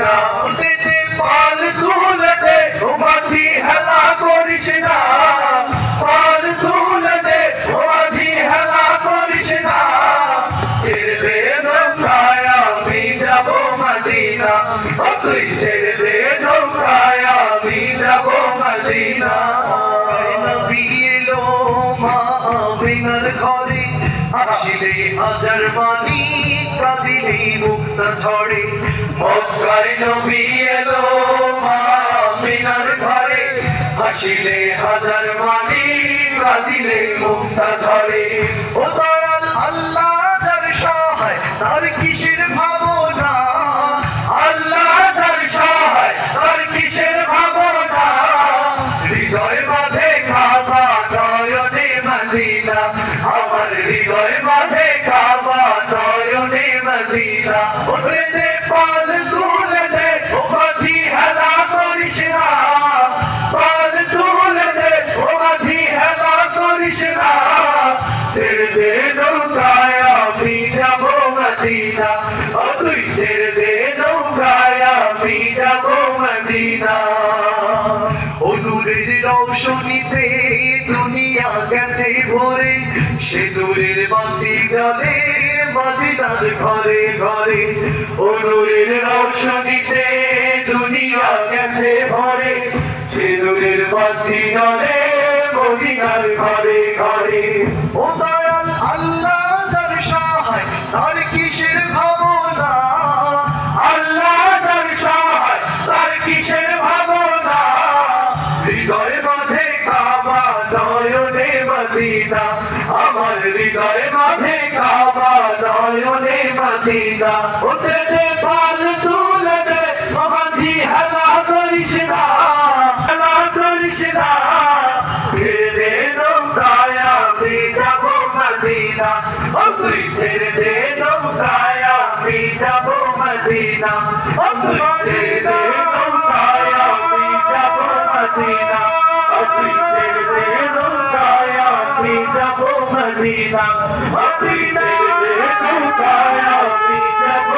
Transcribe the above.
Medina উঠেতে পাল তুলে দে ও মাঝি হেলা করিস না পাল তুলে দে ও মাঝি হেলা করিস না ছেড়ে দে নৌকায় আমি যাব মদিনা ও তুই ছেড়ে দে নৌকায় আমি যাব মদিনা নবী এলো মা আমিনার ঘরে আসিলে হাজার বাণী কাঁদিলে মুক্তা ঝরে মক্কায় নবী এলো মা আমিনার ঘরে আসিলে হাজার বাণী কাঁদিলে মুক্তা ঝরে ও দয়াল আল্লাহ যার সহায় তার কিসের ভাবনা আল্লাহ যার সহায় তার কিসের ভাবনা হৃদয় মাঝে কাবা নয়নে মদিনা আমার হৃদয় মাঝে কাবা নয়নে মদিনা ওঠে পাল তুলে দে ও মাঝি হেলা করিস না পাল তুলে দে ও মাঝি হেলা করিস না ছেড়ে দে নৌকায় আমি যাব মদিনা ও তুই ছেড়ে দে নৌকায় আমি যাব মদিনা ও নূরের রৌশনীতে দুনিয়া গেছে ভরে সে নূরের বাতি জ্বলে মদিনার ঘরে ঘরে ও নূরের রৌশনীতে দুনিয়া গেছে ভরে সে নূরের বাতি জ্বলে মদিনার ঘরে ঘরে ও দয়াল আল্লাহ যার সহায় তার কিসের ভাবনা আল্লাহ যার সহায় তার কিসের ভাবনা হৃদয় মাঝে কাবা নয়নে মদিনা আমার হৃদয় মাঝে কাবা নয়নে মদিনা উঠে দে পাল তুলে দে মাঝি হেলা করিস না হেলা করিস না ছেড়ে দে নৌকায় আমি যাব মদিনা ও তুই ছেড়ে দে নৌকায় আমি যাব মদিনা ও তুই ছেড়ে দে নৌকায় আমি যাব মদিনা ও তুই ছেড়ে দে নৌকায় আমি যাব মদিনা ও তুই ছেড়ে দে নৌকায় আমি যাব